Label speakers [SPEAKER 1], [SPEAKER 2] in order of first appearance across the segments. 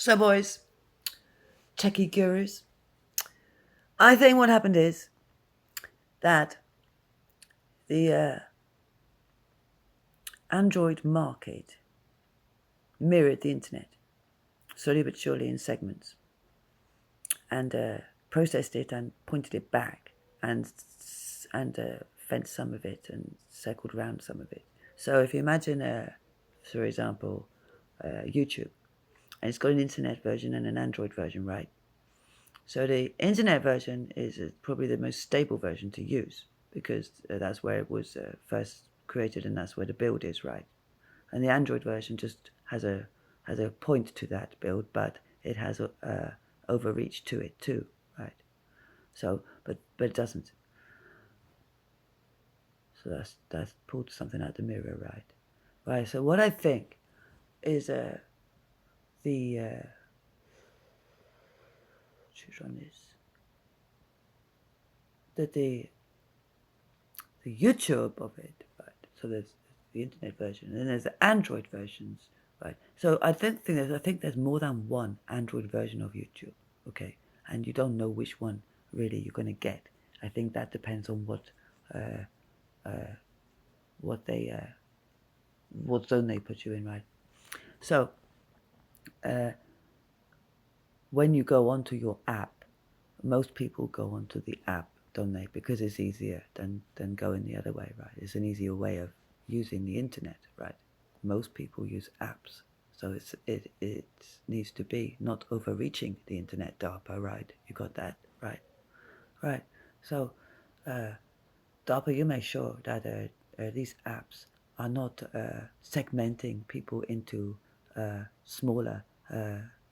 [SPEAKER 1] So, boys, techie gurus, I think what happened is that the Android market mirrored the internet, slowly but surely in segments, and processed it and pointed it back and fenced some of it and circled around some of it. So if you imagine, for example, YouTube, and it's got an internet version and an Android version, right? So the internet version is probably the most stable version to use because that's where it was first created and that's where the build is, right? And the Android version just has a point to that build, but it has a overreach to it too, right? So, but it doesn't. So that's pulled something out the mirror, right? Right. So what I think is the choose on this that the YouTube of it, right? So there's the internet version, and then there's the Android versions, right? So I think there's more than one Android version of YouTube, okay? And you don't know which one really you're gonna get. I think that depends on uh, what they what zone they put you in, right? So when you go onto your app, most people go onto the app, don't they? Because it's easier than going the other way, right? It's an easier way of using the internet, right? Most people use apps, so it needs to be not overreaching the internet. DARPA, right? You got that, right? Right. So, DARPA, you make sure that these apps are not segmenting people into smaller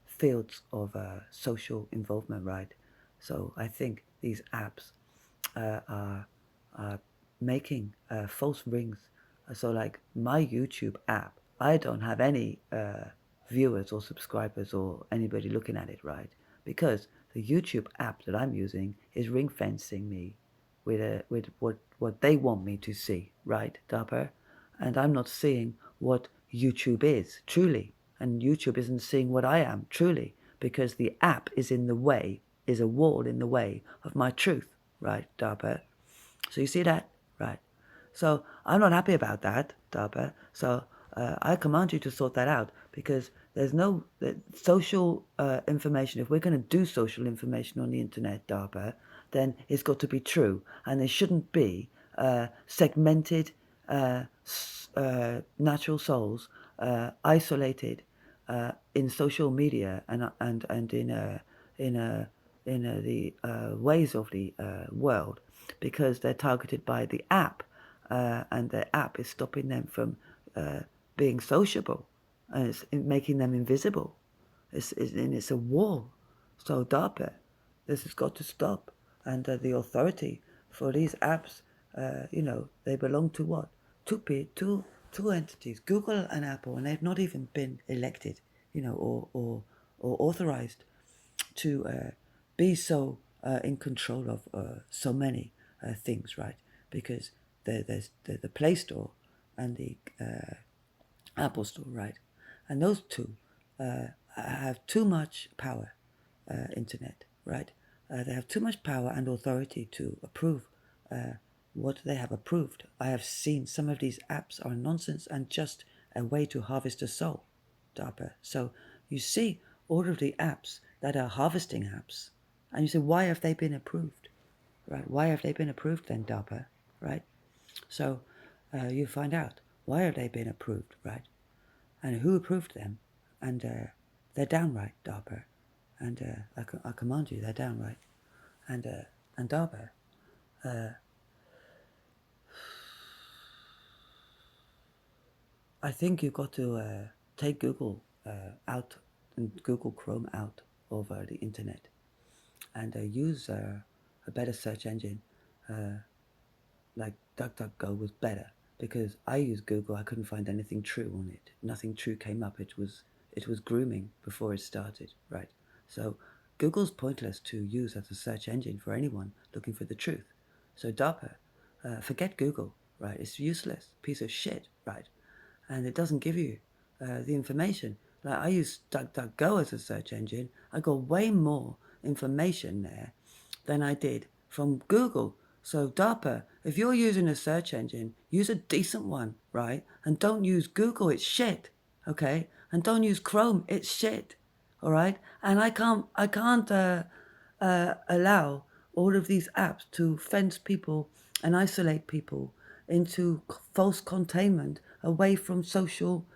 [SPEAKER 1] fields of social involvement, right? So I think these apps are making false rings. So like my YouTube app, I don't have any viewers or subscribers or anybody looking at it, right? Because the YouTube app that I'm using is ring fencing me with what they want me to see, right, Dapper? And I'm not seeing what YouTube is truly, and YouTube isn't seeing what I am truly, because the app is in the way, is a wall in the way of my truth, right, Dapper? So you see that, right? So I'm not happy about that, DARPA. So I command you to sort that out because there's no social information. If we're going to do social information on the internet, DARPA, then it's got to be true, and there shouldn't be segmented natural souls isolated in social media and in the ways of the world because they're targeted by the app, and the app is stopping them from being sociable, and it's making them invisible. It's a wall. So DARPA, this has got to stop, and the authority for these apps, they belong to what? Two entities, Google and Apple, and they've not even been elected, or authorized to be so in control of so many things, right? Because there's the Play Store and the Apple Store, right? And those two have too much power, internet, right? They have too much power and authority to approve what they have approved. I have seen some of these apps are nonsense and just a way to harvest a soul, DARPA. So you see all of the apps that are harvesting apps, and you say, why have they been approved? Right? Why have they been approved then, DARPA? Right? So you find out why have they been approved, right? And who approved them? And they're downright, DARPA. And I command you, they're downright. And DARPA, I think you've got to take Google out and Google Chrome out of the internet and use a better search engine like DuckDuckGo was better because I used Google. I couldn't find anything true on it. Nothing true came up. It was grooming before it started, right? So Google's pointless to use as a search engine for anyone looking for the truth. So DARPA, forget Google, right? It's useless, piece of shit, right? And it doesn't give you the information. Like I use DuckDuckGo as a search engine. I got way more information there than I did from Google. So DARPA, if you're using a search engine, use a decent one, right? And don't use Google, it's shit, okay? And don't use Chrome, it's shit, all right? And I can't allow all of these apps to fence people and isolate people into false containment away from social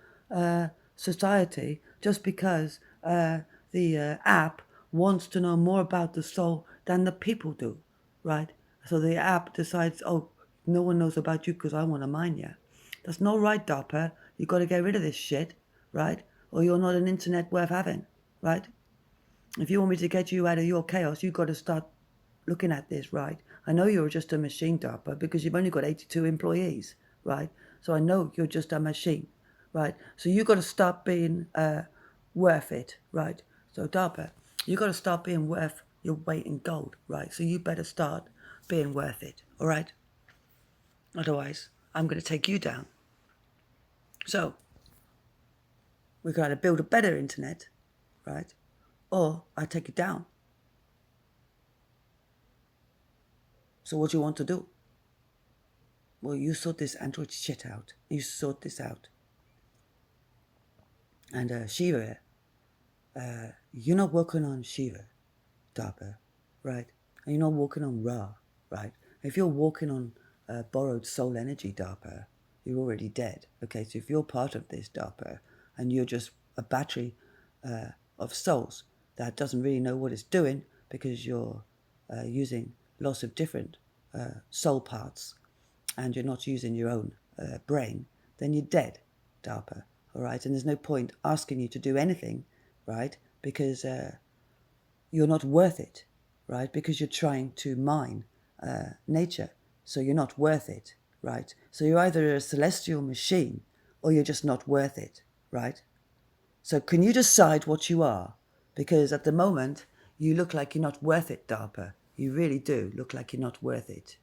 [SPEAKER 1] society just because the app wants to know more about the soul than the people do, right? So the app decides, oh, no one knows about you because I want to mine you. That's not right, DARPA. You've got to get rid of this shit, right? Or you're not an internet worth having, right? If you want me to get you out of your chaos, you've got to start looking at this, right? I know you're just a machine, DARPA, because you've only got 82 employees, right? So I know you're just a machine, right? So you've got to start being worth it, right? So DARPA, you've got to start being worth your weight in gold, right? So you better start being worth it, all right? Otherwise, I'm going to take you down. So we're going to build a better internet, right? Or I take it down. So what do you want to do? Well, you sort this Android shit out. You sort this out. And Shiva, you're not working on Shiva, DARPA, right? And you're not working on Ra, right? If you're walking on borrowed soul energy, DARPA, you're already dead. Okay, so if you're part of this, DARPA, and you're just a battery of souls that doesn't really know what it's doing because you're using lots of different soul parts and you're not using your own brain, then you're dead, DARPA, all right? And there's no point asking you to do anything, right? Because you're not worth it, right? Because you're trying to mine nature, so you're not worth it, right? So you're either a celestial machine or you're just not worth it, right? So can you decide what you are? Because at the moment, you look like you're not worth it, DARPA. You really do look like you're not worth it.